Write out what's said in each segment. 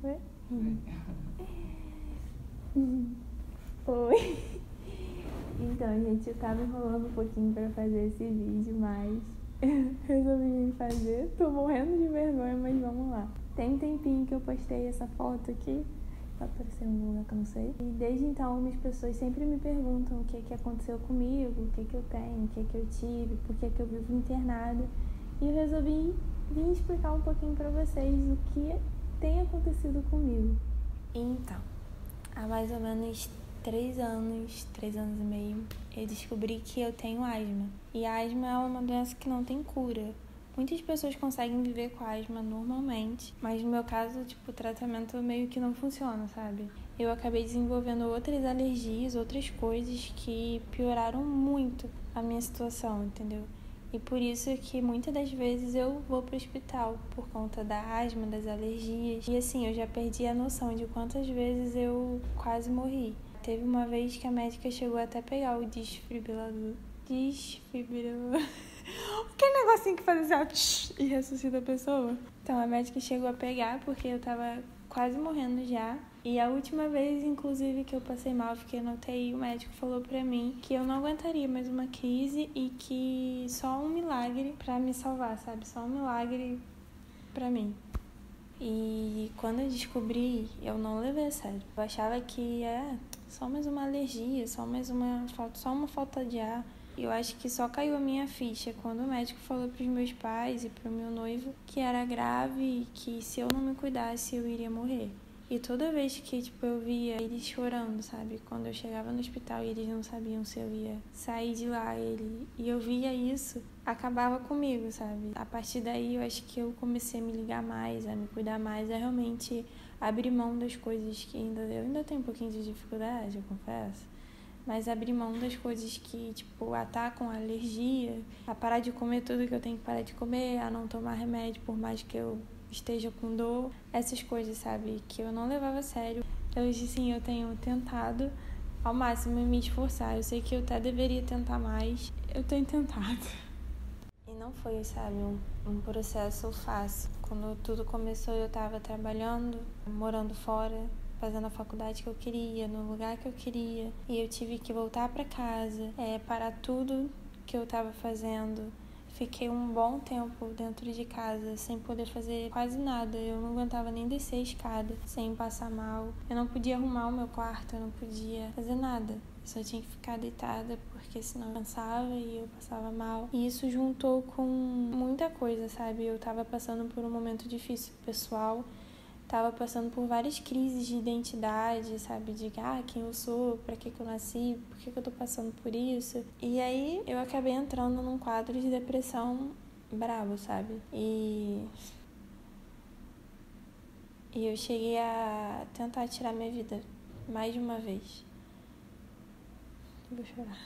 Ué? Oi. Então, gente, eu tava enrolando um pouquinho pra fazer esse vídeo, mas resolvi vir fazer. Tô morrendo de vergonha, mas vamos lá. Tem um tempinho que eu postei essa foto aqui. Vai aparecer em algum lugar que eu não sei. E desde então, algumas pessoas sempre me perguntam o que aconteceu comigo, o que eu tenho, o que eu tive, por que eu vivo internada. E eu resolvi vir explicar um pouquinho pra vocês o que tem acontecido comigo. Então, há mais ou menos 3 anos e meio, eu descobri que eu tenho asma. E a asma é uma doença que não tem cura. Muitas pessoas conseguem viver com asma normalmente, mas no meu caso, o tratamento meio que não funciona, sabe? Eu acabei desenvolvendo outras alergias, outras coisas que pioraram muito a minha situação, entendeu? E por isso que muitas das vezes eu vou pro hospital por conta da asma, das alergias. E assim, eu já perdi a noção de quantas vezes eu quase morri. Teve uma vez que a médica chegou até a pegar o desfibrilador. Aquele negocinho que faz assim, e ressuscita a pessoa. Então a médica chegou a pegar porque eu tava quase morrendo já. E a última vez, inclusive, que eu passei mal, fiquei na UTI, o médico falou pra mim que eu não aguentaria mais uma crise e que só um milagre pra me salvar, sabe? Só um milagre pra mim. E quando eu descobri, eu não levei a sério. Eu achava que só mais uma alergia, só uma falta de ar. Eu acho que só caiu a minha ficha quando o médico falou pros meus pais e pro meu noivo que era grave e que se eu não me cuidasse eu iria morrer. E toda vez que, eu via eles chorando, sabe? Quando eu chegava no hospital e eles não sabiam se eu ia sair de lá, e eu via isso, acabava comigo, sabe? A partir daí eu acho que eu comecei a me ligar mais, a me cuidar mais, a realmente abrir mão das coisas que eu ainda tenho um pouquinho de dificuldade, eu confesso. Mas abrir mão das coisas que, atacam a alergia, a parar de comer tudo que eu tenho que parar de comer, a não tomar remédio por mais que eu esteja com dor, essas coisas, sabe, que eu não levava a sério. Hoje, sim, eu tenho tentado ao máximo me esforçar. Eu sei que eu até deveria tentar mais. Eu tenho tentado. E não foi, sabe, um processo fácil. Quando tudo começou, eu tava trabalhando, morando fora, fazendo a faculdade que eu queria, no lugar que eu queria. E eu tive que voltar pra casa, parar tudo que eu tava fazendo. Fiquei um bom tempo dentro de casa, sem poder fazer quase nada. Eu não aguentava nem descer a escada sem passar mal. Eu não podia arrumar o meu quarto, eu não podia fazer nada. Eu só tinha que ficar deitada, porque senão eu cansava e eu passava mal. E isso juntou com muita coisa, sabe? Eu tava passando por um momento difícil pessoal. Tava passando por várias crises de identidade, sabe? De quem eu sou, pra que eu nasci, por que eu tô passando por isso. E aí eu acabei entrando num quadro de depressão brabo, sabe? E eu cheguei a tentar tirar minha vida mais de uma vez. Vou chorar.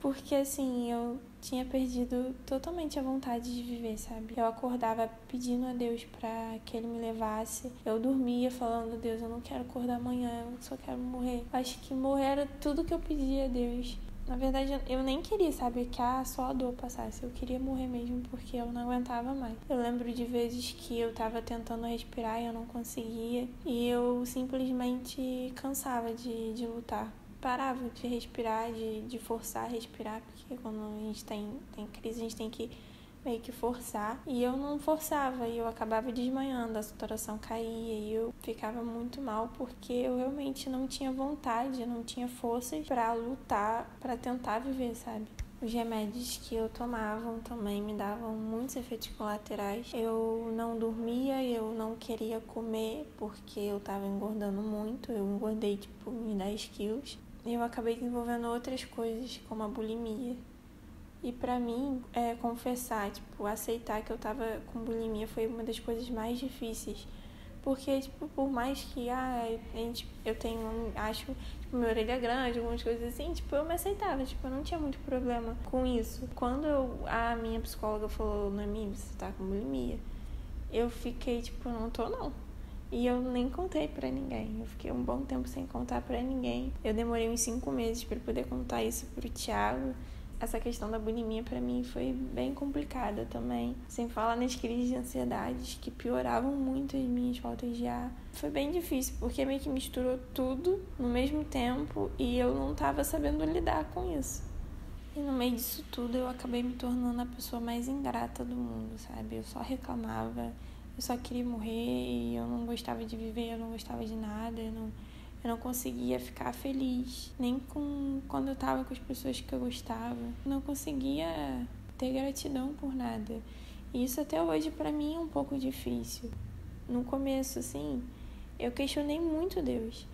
Porque, assim, eu tinha perdido totalmente a vontade de viver, sabe? Eu acordava pedindo a Deus pra que Ele me levasse. Eu dormia falando, Deus, eu não quero acordar amanhã, eu só quero morrer. Acho que morrer era tudo que eu pedia a Deus. Na verdade, eu nem queria, sabe, que só a dor passasse. Eu queria morrer mesmo porque eu não aguentava mais. Eu lembro de vezes que eu tava tentando respirar e eu não conseguia. E eu simplesmente cansava de lutar. Parava de respirar, de forçar a respirar, porque quando a gente tem crise, a gente tem que meio que forçar. E eu não forçava, e eu acabava desmaiando, a saturação caía, e eu ficava muito mal, porque eu realmente não tinha vontade, não tinha forças pra lutar, pra tentar viver, sabe? Os remédios que eu tomava também me davam muitos efeitos colaterais. Eu não dormia, eu não queria comer, porque eu tava engordando muito. Eu engordei, uns 10 quilos. Eu acabei desenvolvendo outras coisas, como a bulimia. E pra mim, confessar, aceitar que eu tava com bulimia foi uma das coisas mais difíceis. Porque, por mais que eu tenho, acho, minha orelha grande, algumas coisas assim, eu me aceitava, eu não tinha muito problema com isso. Quando a minha psicóloga falou, Noemi, você tá com bulimia, eu fiquei, não tô não. E eu nem contei pra ninguém. Eu fiquei um bom tempo sem contar pra ninguém. Eu demorei uns 5 meses pra poder contar isso pro Thiago. Essa questão da bulimia pra mim foi bem complicada também. Sem falar nas crises de ansiedade que pioravam muito as minhas faltas de ar. Foi bem difícil porque meio que misturou tudo no mesmo tempo e eu não tava sabendo lidar com isso. E no meio disso tudo eu acabei me tornando a pessoa mais ingrata do mundo, sabe? Eu só reclamava, eu só queria morrer e eu não gostava de viver, eu não gostava de nada, eu não conseguia ficar feliz, nem quando eu tava com as pessoas que eu gostava. Não conseguia ter gratidão por nada. E isso até hoje pra mim é um pouco difícil. No começo, assim, eu questionei muito Deus.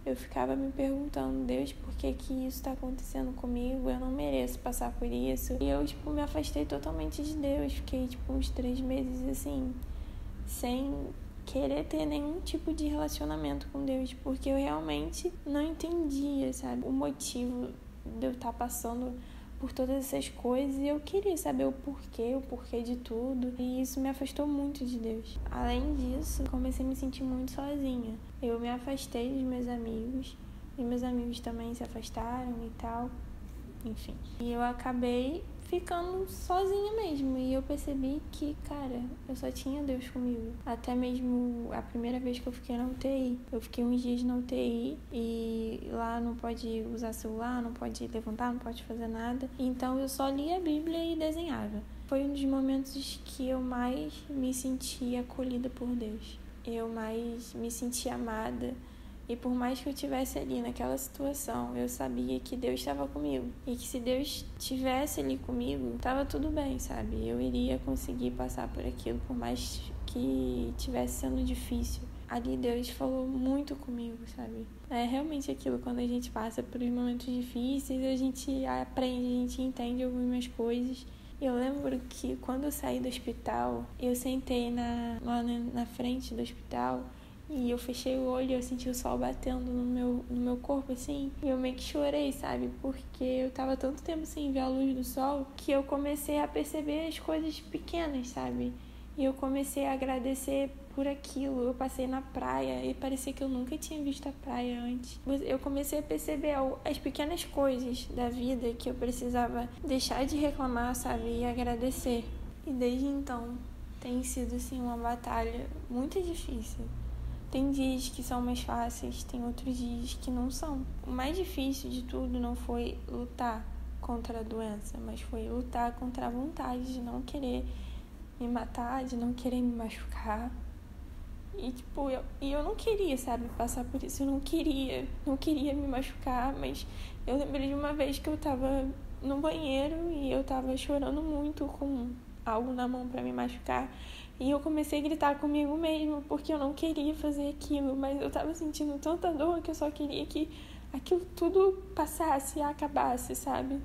Eu ficava me perguntando, Deus, por que isso tá acontecendo comigo? Eu não mereço passar por isso. E eu, me afastei totalmente de Deus. Fiquei, uns 3 meses, assim, sem querer ter nenhum tipo de relacionamento com Deus, porque eu realmente não entendia, sabe, o motivo de eu estar passando por todas essas coisas e eu queria saber o porquê de tudo, e isso me afastou muito de Deus. Além disso, comecei a me sentir muito sozinha. Eu me afastei dos meus amigos e meus amigos também se afastaram e tal, enfim. E eu acabei ficando sozinha mesmo. E eu percebi que, cara, eu só tinha Deus comigo. Até mesmo a primeira vez que eu fiquei na UTI. Eu fiquei uns dias na UTI e lá não pode usar celular, não pode levantar, não pode fazer nada. Então eu só lia a Bíblia e desenhava. Foi um dos momentos que eu mais me senti acolhida por Deus. Eu mais me senti amada. E por mais que eu estivesse ali naquela situação, eu sabia que Deus estava comigo. E que se Deus estivesse ali comigo, estava tudo bem, sabe? Eu iria conseguir passar por aquilo, por mais que estivesse sendo difícil. Ali Deus falou muito comigo, sabe? É realmente aquilo, quando a gente passa por momentos difíceis, a gente aprende, a gente entende algumas coisas. Eu lembro que quando eu saí do hospital, eu sentei lá na frente do hospital e eu fechei o olho e eu senti o sol batendo no meu corpo, assim. E eu meio que chorei, sabe? Porque eu tava tanto tempo sem ver a luz do sol que eu comecei a perceber as coisas pequenas, sabe? E eu comecei a agradecer por aquilo. Eu passei na praia e parecia que eu nunca tinha visto a praia antes. Eu comecei a perceber as pequenas coisas da vida que eu precisava deixar de reclamar, sabe? E agradecer. E desde então tem sido, assim, uma batalha muito difícil. Tem dias que são mais fáceis, tem outros dias que não são. O mais difícil de tudo não foi lutar contra a doença, mas foi lutar contra a vontade de não querer me matar, de não querer me machucar. E, eu não queria, sabe, passar por isso. Eu não queria me machucar, mas eu lembrei de uma vez que eu tava no banheiro e eu tava chorando muito com algo na mão pra me machucar. E eu comecei a gritar comigo mesmo, porque eu não queria fazer aquilo, mas eu tava sentindo tanta dor que eu só queria que aquilo tudo passasse e acabasse, sabe?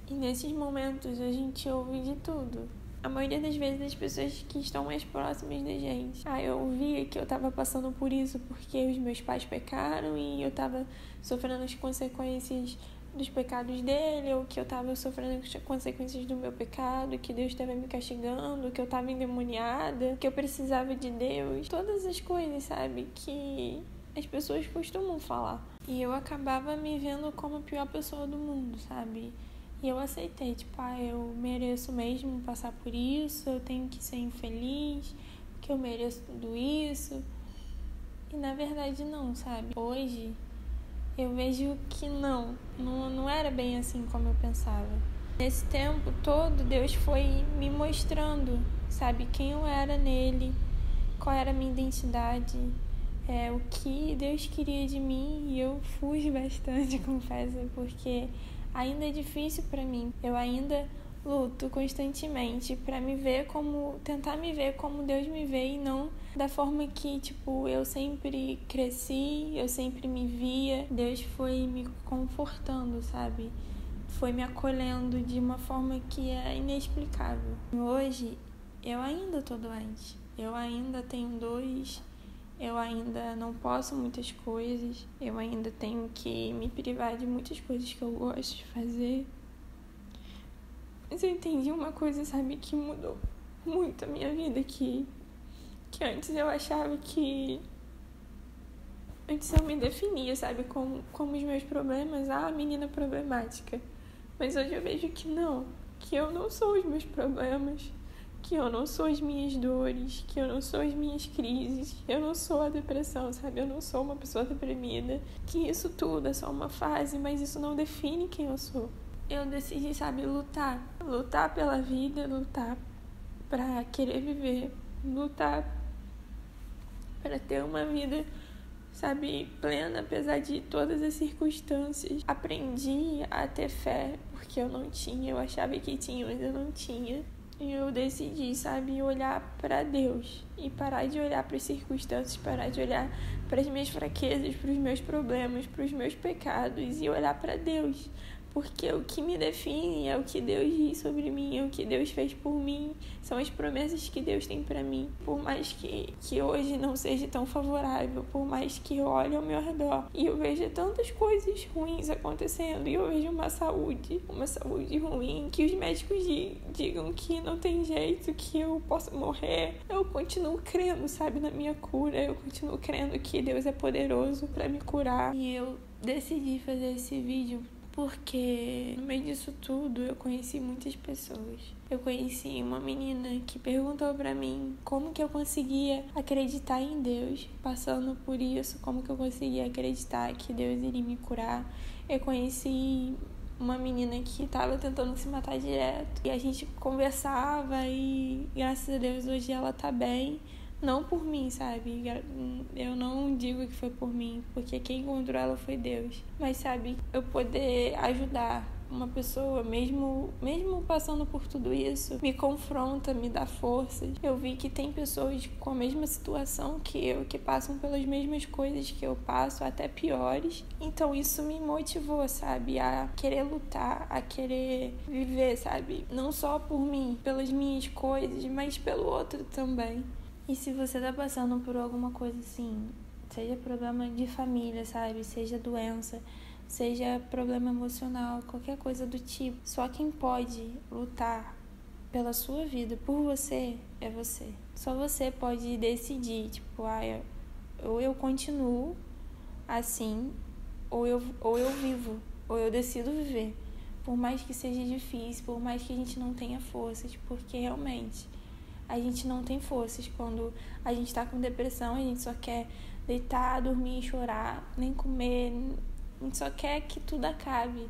E nesses momentos a gente ouve de tudo. A maioria das vezes as pessoas que estão mais próximas da gente. Eu ouvia que eu tava passando por isso porque os meus pais pecaram e eu tava sofrendo as consequências dos pecados dele, ou que eu tava sofrendo as consequências do meu pecado, que Deus estava me castigando, que eu tava endemoniada, que eu precisava de Deus. Todas as coisas, sabe, que as pessoas costumam falar. E eu acabava me vendo como a pior pessoa do mundo, sabe? E eu aceitei, eu mereço mesmo passar por isso, eu tenho que ser infeliz, que eu mereço tudo isso. E na verdade não, sabe? Hoje eu vejo que não era bem assim como eu pensava. Nesse tempo todo, Deus foi me mostrando, sabe, quem eu era nele, qual era a minha identidade, o que Deus queria de mim. E eu fujo bastante, confesso, porque ainda é difícil pra mim. Eu ainda luto constantemente pra tentar me ver como Deus me vê e não da forma que, eu sempre cresci, eu sempre me via. Deus foi me confortando, sabe? Foi me acolhendo de uma forma que é inexplicável. Hoje, eu ainda tô doente. Eu ainda tenho dores. Eu ainda não posso muitas coisas. Eu ainda tenho que me privar de muitas coisas que eu gosto de fazer. Mas eu entendi uma coisa, sabe, que mudou muito a minha vida, que antes eu achava que... Antes eu me definia, sabe, como os meus problemas, a menina problemática. Mas hoje eu vejo que não, que eu não sou os meus problemas, que eu não sou as minhas dores, que eu não sou as minhas crises, eu não sou a depressão, sabe? Eu não sou uma pessoa deprimida, que isso tudo é só uma fase, mas isso não define quem eu sou. Eu decidi, sabe, lutar pela vida, lutar pra querer viver, lutar para ter uma vida, sabe, plena, apesar de todas as circunstâncias. Aprendi a ter fé, porque eu não tinha, eu achava que tinha, mas eu não tinha. E eu decidi, sabe, olhar para Deus e parar de olhar para as circunstâncias, parar de olhar para as minhas fraquezas, para os meus problemas, para os meus pecados e olhar para Deus. Porque o que me define é o que Deus diz sobre mim, é o que Deus fez por mim, são as promessas que Deus tem para mim. Por mais que hoje não seja tão favorável, por mais que eu olhe ao meu redor e eu veja tantas coisas ruins acontecendo, e eu vejo uma saúde ruim, que os médicos digam que não tem jeito, que eu posso morrer, eu continuo crendo, sabe, na minha cura, eu continuo crendo que Deus é poderoso para me curar. E eu decidi fazer esse vídeo porque no meio disso tudo eu conheci muitas pessoas. Eu conheci uma menina que perguntou pra mim como que eu conseguia acreditar em Deus, passando por isso, como que eu conseguia acreditar que Deus iria me curar. Eu conheci uma menina que estava tentando se matar direto e a gente conversava e graças a Deus hoje ela tá bem. Não por mim, sabe? Eu não digo que foi por mim, porque quem encontrou ela foi Deus. Mas, sabe, eu poder ajudar uma pessoa, mesmo passando por tudo isso, me confronta, me dá forças. Eu vi que tem pessoas com a mesma situação que eu, que passam pelas mesmas coisas que eu passo, até piores. Então isso me motivou, sabe, a querer lutar, a querer viver, sabe? Não só por mim, pelas minhas coisas, mas pelo outro também. E se você tá passando por alguma coisa assim, seja problema de família, sabe? Seja doença, seja problema emocional, qualquer coisa do tipo, só quem pode lutar pela sua vida, por você, é você. Só você pode decidir, tipo, ou eu continuo assim, ou eu vivo, ou eu decido viver. Por mais que seja difícil, por mais que a gente não tenha forças, porque realmente a gente não tem forças. Quando a gente tá com depressão, a gente só quer deitar, dormir, chorar, nem comer. A gente só quer que tudo acabe.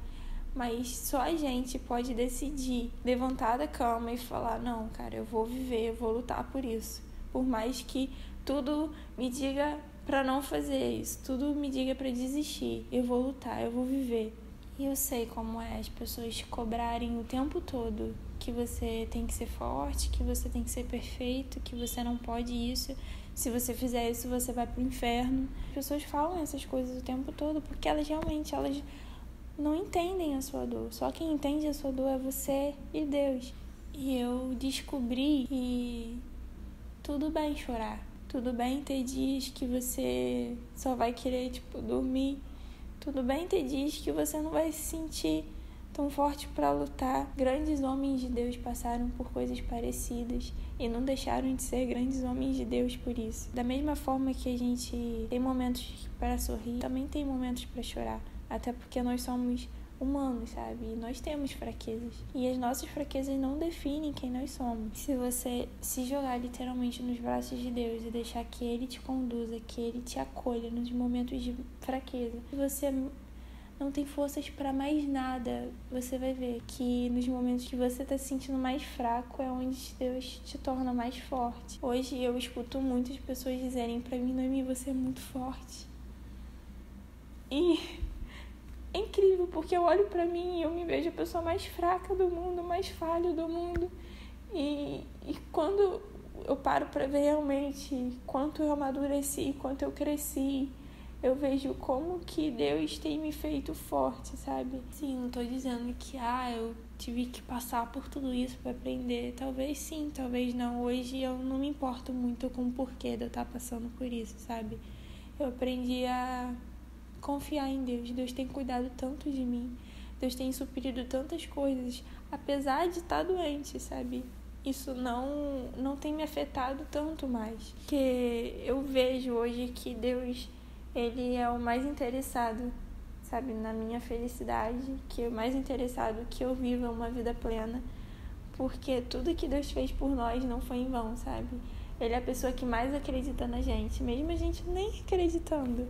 Mas só a gente pode decidir levantar da cama e falar: não, cara, eu vou viver, eu vou lutar por isso. Por mais que tudo me diga pra não fazer isso, tudo me diga pra desistir, eu vou lutar, eu vou viver. E eu sei como é as pessoas te cobrarem o tempo todo que você tem que ser forte, que você tem que ser perfeito, que você não pode isso. Se você fizer isso, você vai pro inferno. As pessoas falam essas coisas o tempo todo porque elas não entendem a sua dor. Só quem entende a sua dor é você e Deus. E eu descobri que tudo bem chorar. Tudo bem ter dias que você só vai querer, dormir. Tudo bem ter dias que você não vai se sentir tão forte para lutar. Grandes homens de Deus passaram por coisas parecidas e não deixaram de ser grandes homens de Deus por isso. Da mesma forma que a gente tem momentos para sorrir, também tem momentos para chorar. Até porque nós somos humanos, sabe? E nós temos fraquezas. E as nossas fraquezas não definem quem nós somos. Se você se jogar literalmente nos braços de Deus e deixar que Ele te conduza, que Ele te acolha nos momentos de fraqueza, se você não tem forças para mais nada, você vai ver que nos momentos que você tá se sentindo mais fraco é onde Deus te torna mais forte. Hoje eu escuto muitas pessoas dizerem pra mim: Noemi, você é muito forte. E é incrível, porque eu olho pra mim e eu me vejo a pessoa mais fraca do mundo, mais falha do mundo. E quando eu paro pra ver realmente quanto eu amadureci, quanto eu cresci, eu vejo como que Deus tem me feito forte, sabe? Sim, não tô dizendo que eu tive que passar por tudo isso pra aprender. Talvez sim, talvez não. Hoje eu não me importo muito com o porquê de eu estar passando por isso, sabe? Eu aprendi a confiar em Deus. Deus tem cuidado tanto de mim. Deus tem suprido tantas coisas, apesar de estar doente, sabe? Isso não tem me afetado tanto mais. Porque eu vejo hoje que Deus, Ele é o mais interessado, sabe, na minha felicidade, que é o mais interessado que eu viva uma vida plena, porque tudo que Deus fez por nós não foi em vão, sabe? Ele é a pessoa que mais acredita na gente, mesmo a gente nem acreditando.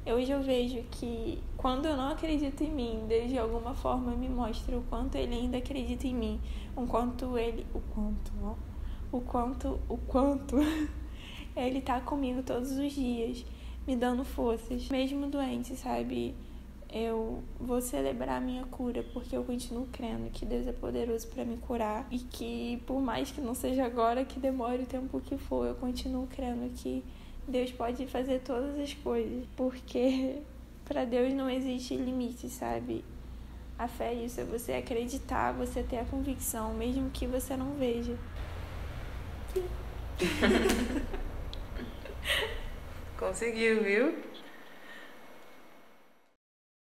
Hoje eu vejo que quando eu não acredito em mim, Deus de alguma forma me mostra o quanto Ele ainda acredita em mim, o quanto Ele tá comigo todos os dias, me dando forças, mesmo doente, sabe? Eu vou celebrar a minha cura, porque eu continuo crendo que Deus é poderoso para me curar e que, por mais que não seja agora, que demore o tempo que for, eu continuo crendo que Deus pode fazer todas as coisas, porque para Deus não existe limite, sabe? A fé é isso, é você acreditar, você ter a convicção, mesmo que você não veja. Conseguiu, viu?